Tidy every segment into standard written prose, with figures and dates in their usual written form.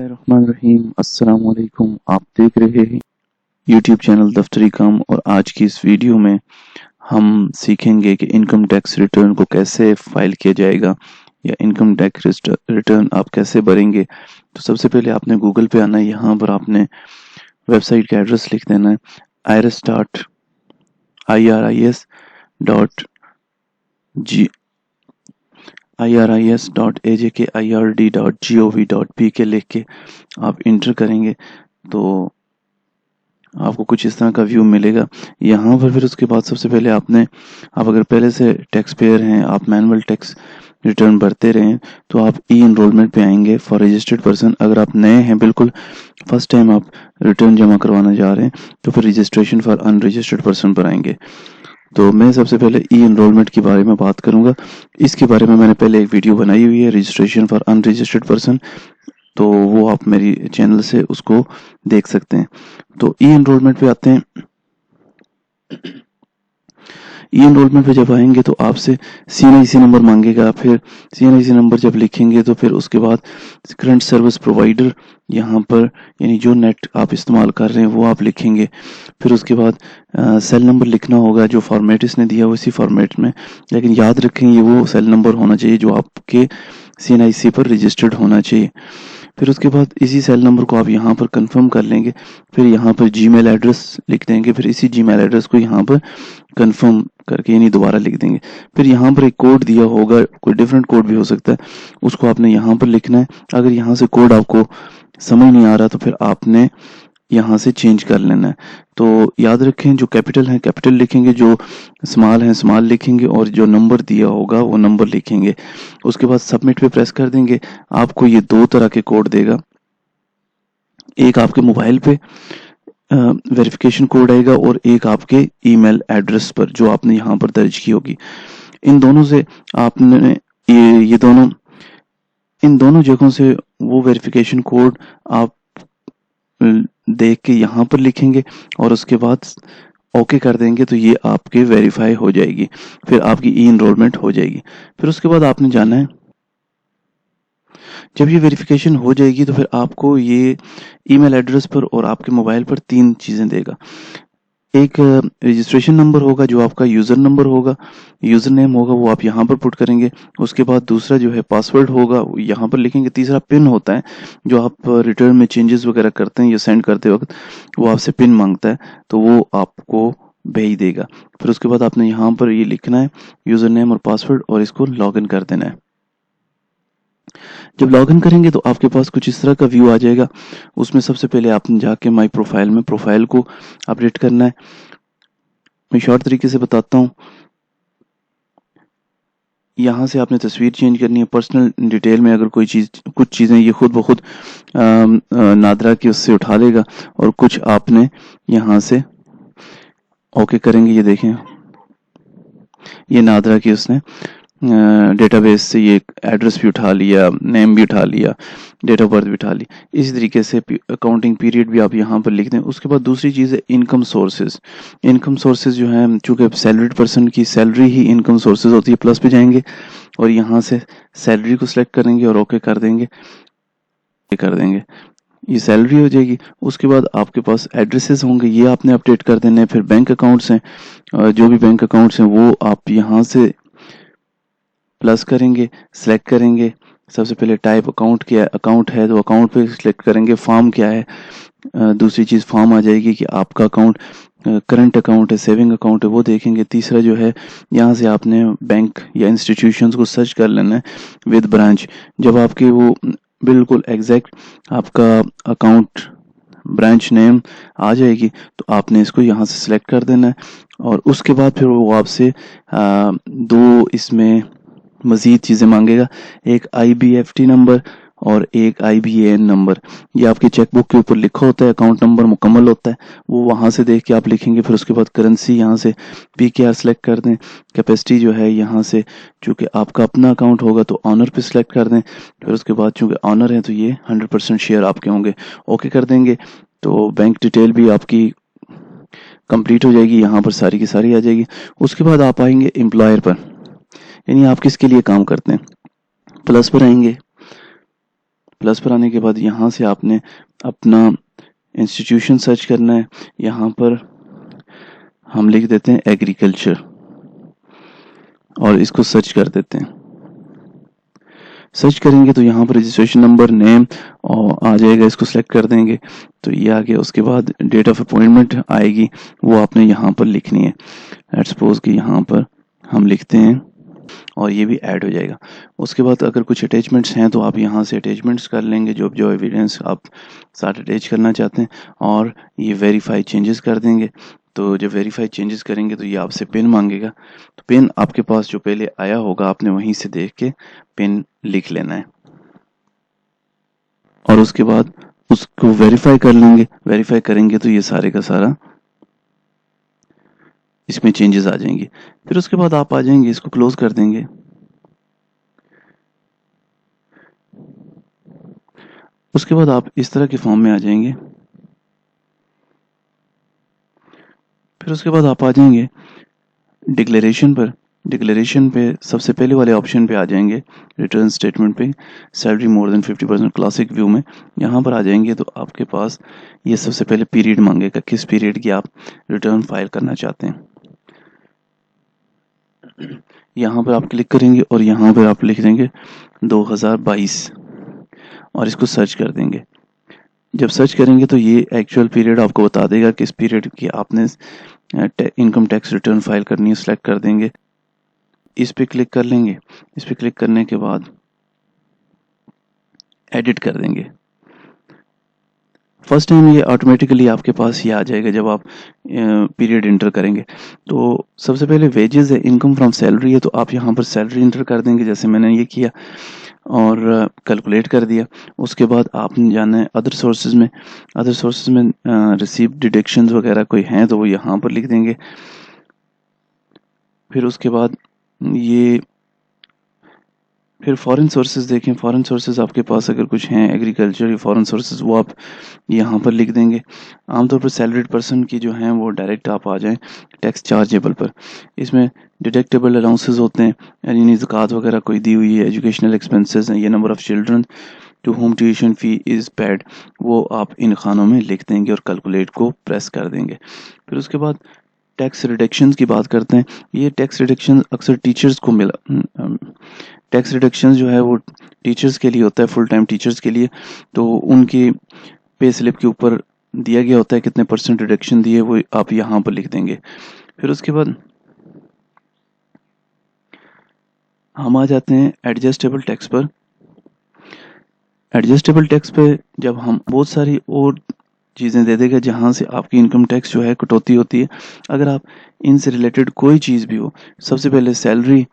बिस्मिल्लाहिर्रहमानिर्रहीम। अस्सलाम वालेकुम। आप देख रहे हैं यूट्यूब चैनल दफ्तरी काम और आज की इस वीडियो में हम सीखेंगे कि इनकम टैक्स रिटर्न को कैसे फाइल किया जाएगा या इनकम टैक्स रिटर्न आप कैसे भरेंगे। तो सबसे पहले आपने गूगल पे आना है। यहाँ पर आपने वेबसाइट का एड्रेस लिख देना है iris.ajkirdgov.pk लिख के आप इंटर करेंगे तो आपको कुछ इस तरह का व्यू मिलेगा। यहाँ पर फिर उसके बाद सबसे पहले आप अगर पहले से टैक्स पेयर हैं, आप मैनुअल टैक्स रिटर्न भरते रहे हैं तो आप ई एनरोलमेंट पे आएंगे फॉर रजिस्टर्ड पर्सन। अगर आप नए हैं, बिल्कुल फर्स्ट टाइम आप रिटर्न जमा करवाना जा रहे हैं, तो फिर रजिस्ट्रेशन फॉर अनरजिस्टर्ड पर्सन पर आएंगे। तो मैं सबसे पहले ई एनरोलमेंट के बारे में बात करूंगा। इसके बारे में मैंने पहले एक वीडियो बनाई हुई है, रजिस्ट्रेशन फॉर अनरजिस्टर्ड पर्सन, तो वो आप मेरी चैनल से उसको देख सकते हैं। तो ई एनरोलमेंट पे आते हैं। ई एनरोलमेंट पे जब आएंगे तो आपसे CNIC नंबर मांगेगा। फिर CNIC नंबर जब लिखेंगे तो फिर उसके बाद करंट सर्विस प्रोवाइडर यहाँ पर यानी जो नेट आप इस्तेमाल कर रहे हैं वो आप लिखेंगे। फिर उसके बाद सेल नंबर लिखना होगा, जो फॉर्मेट इसने दिया उसी फॉर्मेट में, लेकिन याद रखें ये वो सेल नंबर होना चाहिए जो आपके CNIC पर रजिस्टर्ड होना चाहिए। फिर उसके बाद इसी सेल नंबर को आप यहाँ पर कंफर्म कर लेंगे। फिर यहाँ पर जीमेल एड्रेस लिख देंगे। फिर इसी जीमेल एड्रेस को यहाँ पर कंफर्म करके यानी दोबारा लिख देंगे। फिर यहाँ पर एक कोड दिया होगा, कोई डिफरेंट कोड भी हो सकता है, उसको आपने यहाँ पर लिखना है। अगर यहाँ से कोड आपको समझ नहीं आ रहा तो फिर आपने यहाँ से चेंज कर लेना है। तो याद रखें, जो कैपिटल है कैपिटल लिखेंगे, जो स्मॉल है स्मॉल लिखेंगे और जो नंबर दिया होगा वो नंबर लिखेंगे। उसके बाद सबमिट पे प्रेस कर देंगे। आपको ये दो तरह के कोड देगा, एक आपके मोबाइल पे वेरिफिकेशन कोड आएगा और एक आपके ईमेल एड्रेस पर जो आपने यहाँ पर दर्ज की होगी। इन दोनों से आपने ये दोनों इन दोनों जगहों से वो वेरिफिकेशन कोड आप देख के यहाँ पर लिखेंगे और उसके बाद ओके कर देंगे तो ये आपके वेरीफाई हो जाएगी। फिर आपकी ई एनरोलमेंट हो जाएगी। फिर उसके बाद आपने जाना है, जब ये वेरिफिकेशन हो जाएगी तो फिर आपको ये ईमेल एड्रेस पर और आपके मोबाइल पर तीन चीज़ें देगा। एक रजिस्ट्रेशन नंबर होगा जो आपका यूज़र नंबर होगा, यूज़र नेम होगा वो आप यहाँ पर पुट करेंगे। उसके बाद दूसरा जो है पासवर्ड होगा वो यहाँ पर लिखेंगे। तीसरा पिन होता है, जो आप रिटर्न में चेंजेस वगैरह करते हैं या सेंड करते वक्त वो आपसे पिन मांगता है तो वो आपको भेज देगा। फिर उसके बाद आपने यहाँ पर ये लिखना है यूज़र नेम और पासवर्ड और इसको लॉगिन कर देना है। जब लॉगिन करेंगे तो आपके पास कुछ इस तरह का व्यू आ जाएगा। उसमें सबसे पहले आपने जाके माई प्रोफाइल में प्रोफाइल को अपडेट करना है। मैं शॉर्ट तरीके से बताता हूँ। यहाँ से आपने तस्वीर चेंज करनी है। पर्सनल डिटेल में अगर कोई चीज़, कुछ चीज़ें ये खुद ब खुद नादरा की उससे उठा लेगा और कुछ आपने यहाँ से ओके करेंगे। ये देखें, ये नादरा की उसने डेटाबेस से ये एड्रेस भी उठा लिया, नेम भी उठा लिया, डेट ऑफ बर्थ भी उठा ली। इसी तरीके से अकाउंटिंग पीरियड भी आप यहाँ पर लिख दें। उसके बाद दूसरी चीज़ है इनकम सोर्सेज। इनकम सोर्सेज जो है, चूँकि सैलरीड पर्सन की सैलरी ही इनकम सोर्सेज होती है, प्लस पे जाएंगे और यहाँ से सैलरी को सिलेक्ट करेंगे और ओके कर देंगे, ये सैलरी हो जाएगी। उसके बाद आपके पास एड्रेसेस होंगे, ये आपने अपडेट कर देने हैं। फिर बैंक अकाउंट्स हैं, जो भी बैंक अकाउंट्स हैं वो आप यहाँ से प्लस करेंगे, सिलेक्ट करेंगे। सबसे पहले टाइप अकाउंट क्या है, अकाउंट है तो अकाउंट पे सिलेक्ट करेंगे। फॉर्म क्या है, दूसरी चीज़ फॉर्म आ जाएगी कि आपका अकाउंट करंट अकाउंट है, सेविंग अकाउंट है, वो देखेंगे। तीसरा जो है, यहाँ से आपने बैंक या इंस्टीट्यूशंस को सर्च कर लेना है विद ब्रांच। जब आपके वो बिल्कुल एग्जैक्ट आपका अकाउंट ब्रांच नेम आ जाएगी तो आपने इसको यहाँ से सिलेक्ट कर देना है और उसके बाद फिर वो आपसे दो इसमें मज़ीद चीज़ें मांगेगा, एक IBFT नंबर और एक IBAN नंबर। ये आपकी चेकबुक के ऊपर लिखा होता है, अकाउंट नंबर मुकम्मल होता है, वो वहाँ से देख के आप लिखेंगे। फिर उसके बाद करेंसी यहाँ से PKR सेलेक्ट कर दें। कैपेसिटी जो है यहाँ से, चूँकि आपका अपना अकाउंट होगा तो ऑनर पे सिलेक्ट कर दें। फिर उसके बाद चूँकि ऑनर है तो ये 100% शेयर आपके होंगे, ओके कर देंगे तो बैंक डिटेल भी आपकी कंप्लीट हो जाएगी। यहाँ पर सारी की सारी आ जाएगी। उसके बाद आप आएंगे एम्प्लॉयर पर, यानी आप किसके लिए काम करते हैं, प्लस पर आएंगे। प्लस पर आने के बाद यहाँ से आपने अपना इंस्टीट्यूशन सर्च करना है। यहाँ पर हम लिख देते हैं एग्रीकल्चर और इसको सर्च कर देते हैं। सर्च करेंगे तो यहाँ पर रजिस्ट्रेशन नंबर, नेम और आ जाएगा, इसको सिलेक्ट कर देंगे तो ये आ गया। उसके बाद डेट ऑफ अपॉइंटमेंट आएगी, वो आपने यहाँ पर लिखनी है। लेट्स सपोज कि यहाँ पर हम लिखते हैं और ये भी ऐड हो जाएगा। उसके बाद अगर कुछ अटैचमेंट्स हैं तो आप यहाँ से अटैचमेंट्स कर लेंगे, जो एविडेंस आप साथ अटैच करना चाहते हैं, और ये वेरीफाई चेंजेस कर देंगे। तो जब वेरीफाई चेंजेस करेंगे तो ये आपसे पिन मांगेगा, तो पिन आपके पास जो पहले आया होगा आपने वहीं से देख के पिन लिख लेना है और उसके बाद उसको वेरीफाई कर लेंगे। वेरीफाई करेंगे तो ये सारे का सारा इसमें चेंजेस आ जाएंगे। फिर उसके बाद आप आ जाएंगे, इसको क्लोज कर देंगे। उसके बाद आप इस तरह के फॉर्म में आ जाएंगे। फिर उसके बाद आप आ जाएंगे डिक्लेरेशन पर। डिक्लेरेशन पे सबसे पहले वाले ऑप्शन पे आ जाएंगे, रिटर्न स्टेटमेंट पे, salary more than 50% classic view में यहाँ पर आ जाएंगे। तो आपके पास ये सबसे पहले पीरियड मांगेगा, किस पीरियड की आप रिटर्न फाइल करना चाहते हैं। यहाँ पर आप क्लिक करेंगे और यहाँ पर आप लिख देंगे 2022 और इसको सर्च कर देंगे। जब सर्च करेंगे तो ये एक्चुअल पीरियड आपको बता देगा किस पीरियड की आपने इनकम टैक्स रिटर्न फाइल करनी है। सिलेक्ट कर देंगे, इस पे क्लिक कर लेंगे। इस पे क्लिक करने के बाद एडिट कर देंगे। फर्स्ट टाइम ये ऑटोमेटिकली आपके पास ये आ जाएगा जब आप पीरियड इंटर करेंगे। तो सबसे पहले वेजेस है, इनकम फ्रॉम सैलरी है, तो आप यहाँ पर सैलरी इंटर कर देंगे जैसे मैंने ये किया और कैलकुलेट कर दिया। उसके बाद आपने जाना है अदर सोर्सेज में। अदर सोर्सेज में रिसीव डिडक्शंस वगैरह कोई हैं तो वो यहाँ पर लिख देंगे। फिर उसके बाद ये फिर फॉरेन सोर्सेज देखें, फॉरेन सोर्सेज आपके पास अगर कुछ हैं एग्रीकल्चर या फॉरेन सोर्सेज वो आप यहाँ पर लिख देंगे। आमतौर पर सैलरीड पर्सन की जो हैं वो डायरेक्ट आप आ जाएं टैक्स चार्जेबल पर। इसमें डिडक्टेबल अलाउंसेस होते हैं, यानी ज़कात वगैरह कोई दी हुई है, एजुकेशनल एक्सपेंसेस हैं, ये number of children to home tuition fee is paid, वो आप इन खानों में लिख देंगे और कैलकुलेट को प्रेस कर देंगे। फिर उसके बाद टैक्स रिडक्शंस की बात करते हैं। ये टैक्स रिडक्शन अक्सर टीचर्स को मिला, टैक्स रिडक्शन जो है वो टीचर्स के लिए होता है, फुल टाइम टीचर्स के लिए। तो उनकी पे स्लिप के ऊपर दिया गया होता है कितने % रिडक्शन दिए, वो आप यहाँ पर लिख देंगे। फिर उसके बाद हम आ जाते हैं एडजस्टेबल टैक्स पर। एडजस्टेबल टैक्स पे जब हम बहुत सारी और चीज़ें दे देगा जहाँ से आपकी इनकम टैक्स जो है कटौती होती है। अगर आप इनसे रिलेटेड कोई चीज़ भी हो, सबसे पहले salary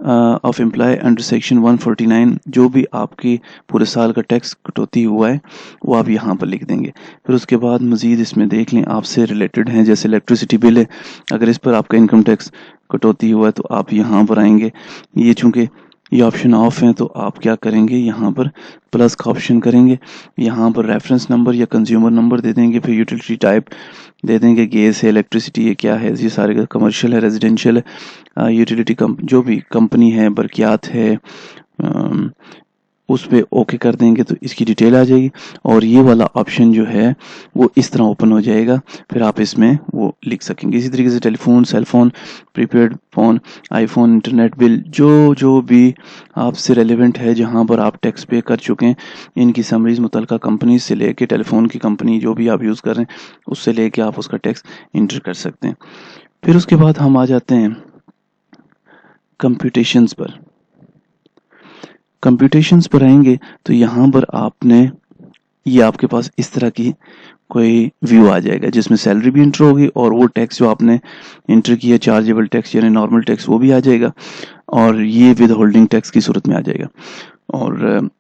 of employ under section 149 जो भी आपकी पूरे साल का टैक्स कटौती हुआ है वो आप यहाँ पर लिख देंगे। फिर उसके बाद मज़ीद इसमें देख लें आपसे रिलेटेड हैं, जैसे इलेक्ट्रिसिटी बिल है, अगर इस पर आपका इनकम टैक्स कटौती हुआ है तो आप यहाँ पर आएंगे। ये चूँकि ये ऑप्शन ऑफ है तो आप क्या करेंगे, यहाँ पर प्लस का ऑप्शन करेंगे, यहाँ पर रेफरेंस नंबर या कंज्यूमर नंबर दे देंगे। फिर यूटिलिटी टाइप दे देंगे, गैस है, इलेक्ट्रिसिटी है, क्या है, ये सारे का कमर्शियल है, रेजिडेंशियल है, यूटिलिटी जो भी कंपनी है, बरकियात है, उस पर ओके कर देंगे तो इसकी डिटेल आ जाएगी और ये वाला ऑप्शन जो है वो इस तरह ओपन हो जाएगा। फिर आप इसमें वो लिख सकेंगे। इसी तरीके से telephone, cellphone, prepaid phone, iPhone, internet bill, जो भी आपसे रेलेवेंट है जहां पर आप टैक्स पे कर चुके हैं, इनकी समरीज मुतलका कंपनी से लेके टेलीफोन की कंपनी जो भी आप यूज़ कर रहे हैं उससे लेके आप उसका टैक्स इंटर कर सकते हैं। फिर उसके बाद हम आ जाते हैं कंप्यूटेशंस पर। कंप्यूटेशंस पर आएंगे तो यहाँ पर आपने ये आपके पास इस तरह की कोई व्यू आ जाएगा जिसमें सैलरी भी इंटर होगी और वो टैक्स जो आपने इंटर किया चार्जेबल टैक्स यानी नॉर्मल टैक्स वो भी आ जाएगा और ये विद होल्डिंग टैक्स की सूरत में आ जाएगा। और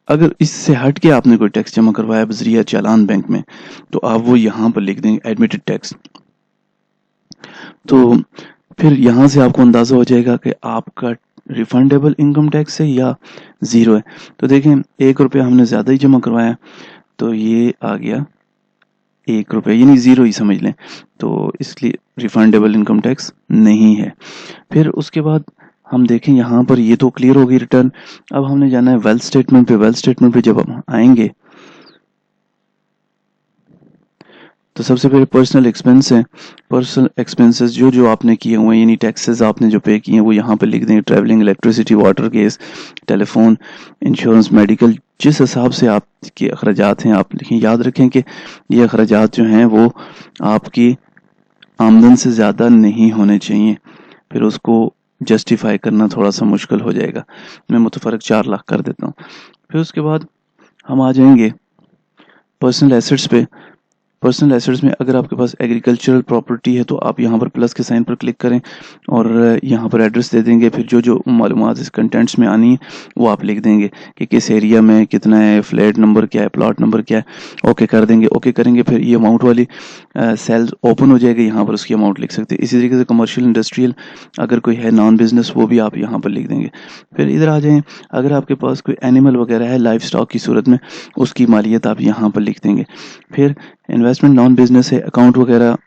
अगर इससे हट के आपने कोई टैक्स जमा करवाया बजरिया चालान बैंक में तो आप वो यहाँ पर लिख देंगे एडमिटेड टैक्स। तो फिर यहाँ से आपको अंदाज़ा हो जाएगा कि आपका रिफंडेबल इनकम टैक्स है या ज़ीरो है। तो देखें ₹1 हमने ज़्यादा ही जमा करवाया तो ये आ गया ₹1 यानी ज़ीरो ही समझ लें, तो इसलिए रिफंडेबल इनकम टैक्स नहीं है। फिर उसके बाद हम देखें यहाँ पर ये तो क्लियर होगी रिटर्न। अब हमने जाना है वेल्थ स्टेटमेंट पे। वेल्थ स्टेटमेंट पे जब हम आएंगे तो सबसे पहले पर्सनल एक्सपेंस है। पर्सनल एक्सपेंसेस जो जो आपने किए हुए हैं, यानी टैक्सेस आपने जो पे किए हैं वो यहाँ पर लिख देंगे। Travelling, electricity, water, gas, telephone, insurance, medical, जिस हिसाब से आपके अखराजात हैं आप लिखें। याद रखें कि ये अखराजात जो हैं वो आपकी आमदन से ज़्यादा नहीं होने चाहिए, फिर उसको जस्टिफाई करना थोड़ा सा मुश्किल हो जाएगा। मैं मुतफरक 4 लाख कर देता हूँ। फिर उसके बाद हम आ जाएंगे पर्सनल एसेट्स पे। पर्सनल एसेट्स में अगर आपके पास एग्रीकल्चरल प्रॉपर्टी है तो आप यहाँ पर प्लस के साइन पर क्लिक करें और यहाँ पर एड्रेस दे देंगे। फिर जो जो मालूमात इस कंटेंट्स में आनी है वो आप लिख देंगे कि किस एरिया में कितना है, फ्लैट नंबर क्या है, प्लॉट नंबर क्या है। ओके कर देंगे। ओके करेंगे फिर ये अमाउंट वाली सेल ओपन हो जाएगी, यहाँ पर उसकी अमाउंट लिख सकते हैं। इसी तरीके से कमर्शियल, इंडस्ट्रियल अगर कोई है, नॉन बिजनेस, वो भी आप यहाँ पर लिख देंगे। फिर इधर आ जाएँ, अगर आपके पास कोई एनिमल वगैरह है लाइफ स्टॉक की सूरत में, उसकी मालियत आप यहाँ पर लिख देंगे। फिर इन्वेस्टमेंट, नॉन बिजनेस है, अकाउंट वगैरह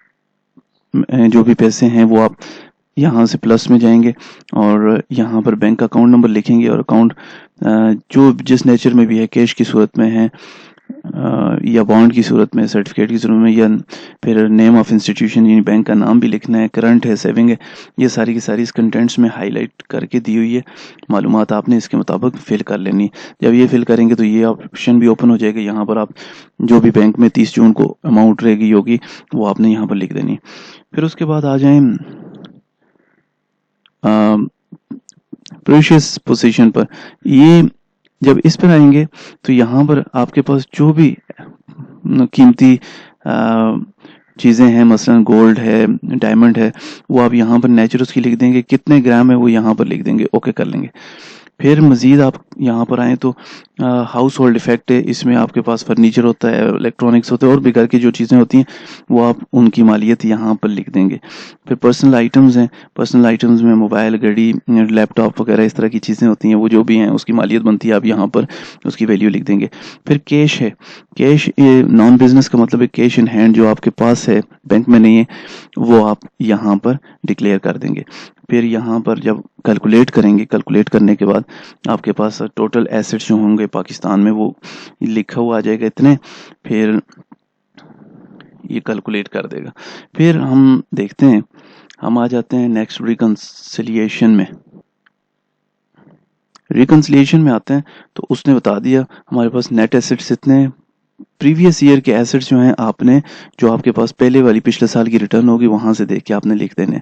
जो भी पैसे हैं वो आप यहाँ से प्लस में जाएंगे और यहाँ पर बैंक अकाउंट नंबर लिखेंगे और अकाउंट जो जिस नेचर में भी है, कैश की सूरत में है या बॉन्ड की सूरत में, सर्टिफिकेट की सूरत में, या फिर नेम ऑफ इंस्टीट्यूशन यानी बैंक का नाम भी लिखना है, करंट है, सेविंग है, ये सारी की सारी इस कंटेंट्स में हाईलाइट करके दी हुई है। मालूमात आपने इसके मुताबिक फिल कर लेनी है। जब ये फिल करेंगे तो ये ऑप्शन भी ओपन हो जाएगा। यहाँ पर आप जो भी बैंक में 30 जून को अमाउंट रहेगी होगी वो आपने यहाँ पर लिख देनी है। फिर उसके बाद आ जाए प्रीशियस पोजीशन पर। ये जब इस पर आएंगे तो यहाँ पर आपके पास जो भी कीमती चीज़ें हैं, मसलन गोल्ड है, डायमंड है, वो आप यहाँ पर नेचुरल की लिख देंगे। कितने ग्राम है वो यहाँ पर लिख देंगे। ओके कर लेंगे। फिर मज़ीद आप यहाँ पर आएँ तो हाउस होल्ड इफेक्ट है। इसमें आपके पास फर्नीचर होता है, इलेक्ट्रॉनिक्स होते हैं और भी घर की जो चीज़ें होती हैं वो आप उनकी मालियत यहाँ पर लिख देंगे। फिर पर्सनल आइटम्स हैं। पर्सनल आइटम्स में मोबाइल, घड़ी, लैपटॉप वगैरह इस तरह की चीज़ें होती हैं, वो जो भी हैं उसकी मालियत बनती है, आप यहाँ पर उसकी वैल्यू लिख देंगे। फिर कैश है। कैश ये नॉन बिजनेस का मतलब है कैश इन हैंड, जो आपके पास है, बैंक में नहीं है, वो आप यहाँ पर डिक्लेयर कर देंगे। फिर यहाँ पर जब कैलकुलेट करेंगे, कैलकुलेट करने के बाद आपके पास टोटल एसेट्स जो होंगे पाकिस्तान में वो लिखा हुआ आ जाएगा इतने, फिर ये कैलकुलेट कर देगा। फिर हम देखते हैं, हम आ जाते हैं नेक्स्ट रिकंसिलिएशन में। रिकंसिलिएशन में आते हैं तो उसने बता दिया हमारे पास नेट एसेट्स इतने, प्रीवियस ईयर के एसेट्स जो हैं आपने, जो आपके पास पहले वाली पिछले साल की रिटर्न होगी वहां से देख के आपने लिख देने।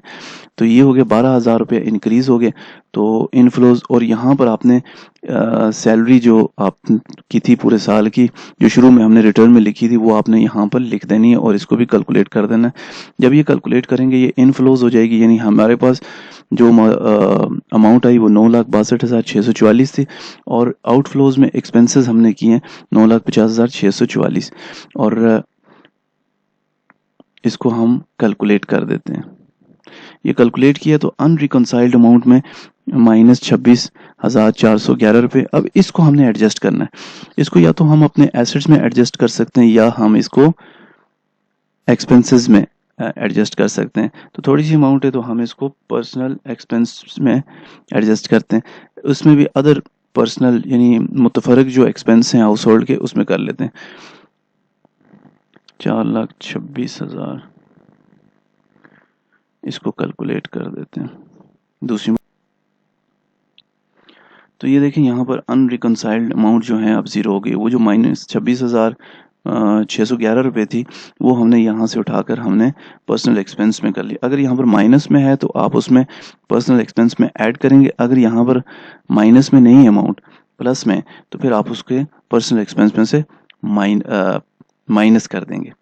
तो ये हो गया 12,000 रुपये इंक्रीज हो गए। तो इनफ्लोज, और यहाँ पर आपने सैलरी जो आप की थी पूरे साल की, जो शुरू में हमने रिटर्न में लिखी थी, वो आपने यहाँ पर लिख देनी है और इसको भी कैलकुलेट कर देना है। जब ये कैलकुलेट करेंगे ये इनफ्लोज हो जाएगी, यानी हमारे पास जो अमाउंट आई वो 9,62,644 थी और आउटफ्लोज में एक्सपेंसेस हमने किए हैं 9,50,644 और इसको हम कैलकुलेट कर देते हैं। ये कैलकुलेट किया तो अनरिकंसाइल्ड अमाउंट में -26,411 रुपये। अब इसको हमने एडजस्ट करना है। इसको या तो हम अपने एसेट्स में एडजस्ट कर सकते हैं या हम इसको एक्सपेंसेस में एडजस्ट कर सकते हैं। तो थोड़ी सी अमाउंट है तो हम इसको पर्सनल एक्सपेंस में एडजस्ट करते हैं। उसमें भी अदर पर्सनल यानी मुतफरक जो एक्सपेंस हैं हाउस होल्ड के, उसमें कर लेते हैं। 4,26,000 इसको कैलकुलेट कर देते हैं दूसरी। तो ये देखें यहाँ पर अनरिकंसाइल्ड अमाउंट जो है अब जीरो हो गई। वो जो -26,611 रुपये थी वो हमने यहाँ से उठाकर हमने पर्सनल एक्सपेंस में कर लिया। अगर यहाँ पर माइनस में है तो आप उसमें पर्सनल एक्सपेंस में ऐड करेंगे। अगर यहाँ पर माइनस में नहीं है अमाउंट, प्लस में, तो फिर आप उसके पर्सनल एक्सपेंस में से माइनस कर देंगे।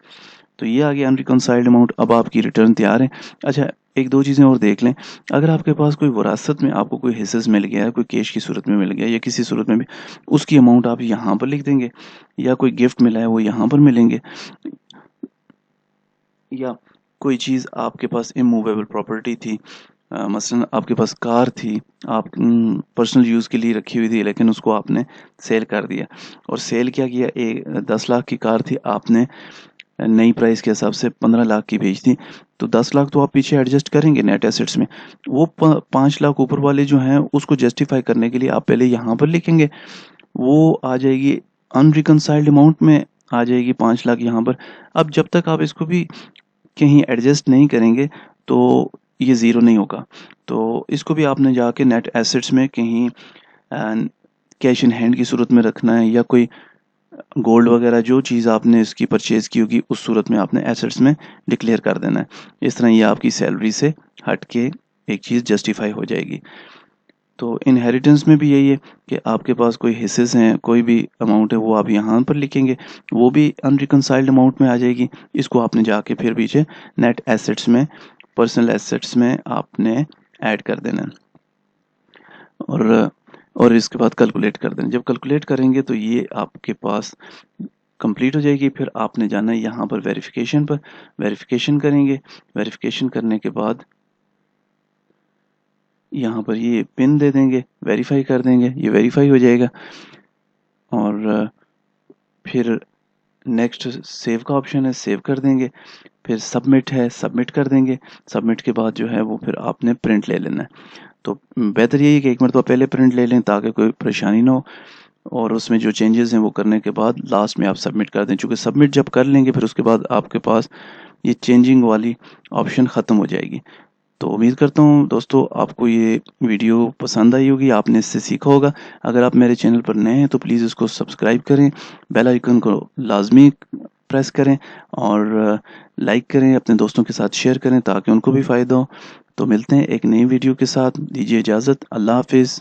तो ये आ गया अनरिकंसाइल्ड अमाउंट। अब आपकी रिटर्न तैयार है। अच्छा, एक दो चीज़ें और देख लें। अगर आपके पास कोई विरासत में आपको कोई हिस्सेस मिल गया है, कोई कैश की सूरत में मिल गया या किसी सूरत में भी, उसकी अमाउंट आप यहाँ पर लिख देंगे, या कोई गिफ्ट मिला है वो यहाँ पर मिलेंगे, या कोई चीज़ आपके पास इमूवेबल प्रॉपर्टी थी, मसलन आपके पास कार थी, आप पर्सनल यूज़ के लिए रखी हुई थी लेकिन उसको आपने सेल कर दिया। और सेल क्या किया, 10 लाख की कार थी, आपने नई प्राइस के हिसाब से 15 लाख की भेज दी, तो 10 लाख तो आप पीछे एडजस्ट करेंगे नेट एसेट्स में। वो 5 लाख ऊपर वाले जो हैं उसको जस्टिफाई करने के लिए आप पहले यहाँ पर लिखेंगे, वो आ जाएगी अनरिकनसाइल्ड अमाउंट में आ जाएगी 5 लाख यहाँ पर। अब जब तक आप इसको भी कहीं एडजस्ट नहीं करेंगे तो ये ज़ीरो नहीं होगा। तो इसको भी आपने जाके नेट एसेट्स में कहीं कैश इन हैंड की सूरत में रखना है, या कोई गोल्ड वगैरह जो चीज़ आपने इसकी परचेज़ की होगी उस सूरत में आपने एसेट्स में डिक्लेयर कर देना है। इस तरह ये आपकी सैलरी से हट के एक चीज़ जस्टिफाई हो जाएगी। तो इनहेरिटेंस में भी यही है कि आपके पास कोई हिस्सेस हैं, कोई भी अमाउंट है वो आप यहाँ पर लिखेंगे, वो भी अनरिकनसाइल्ड अमाउंट में आ जाएगी। इसको आपने जाके फिर पीछे नेट एसेट्स में, पर्सनल एसेट्स में आपने ऐड कर देना है और इसके बाद कैलकुलेट कर देना। जब कैलकुलेट करेंगे तो ये आपके पास कंप्लीट हो जाएगी। फिर आपने जाना है यहाँ पर वेरिफिकेशन पर, वेरिफिकेशन करेंगे। वेरिफिकेशन करने के बाद यहाँ पर ये पिन दे देंगे, वेरीफाई कर देंगे, ये वेरीफाई हो जाएगा। और फिर नेक्स्ट सेव का ऑप्शन है, सेव कर देंगे। फिर सबमिट है, सबमिट कर देंगे। सबमिट के बाद जो है वो फिर आपने प्रिंट ले लेना है। तो बेहतर यही है कि एक मिनट तो पहले प्रिंट ले लें ताकि कोई परेशानी ना हो, और उसमें जो चेंजेस हैं वो करने के बाद लास्ट में आप सबमिट कर दें। चूँकि सबमिट जब कर लेंगे फिर उसके बाद आपके पास ये चेंजिंग वाली ऑप्शन ख़त्म हो जाएगी। तो उम्मीद करता हूँ दोस्तों आपको ये वीडियो पसंद आई होगी, आपने इससे सीखा होगा। अगर आप मेरे चैनल पर नए हैं तो प्लीज़ इसको सब्सक्राइब करें, बेल आइकन को लाजमी प्रेस करें और लाइक करें, अपने दोस्तों के साथ शेयर करें ताकि उनको भी फ़ायदा हो। तो मिलते हैं एक नई वीडियो के साथ, दीजिए इजाज़त, अल्लाह हाफिज़।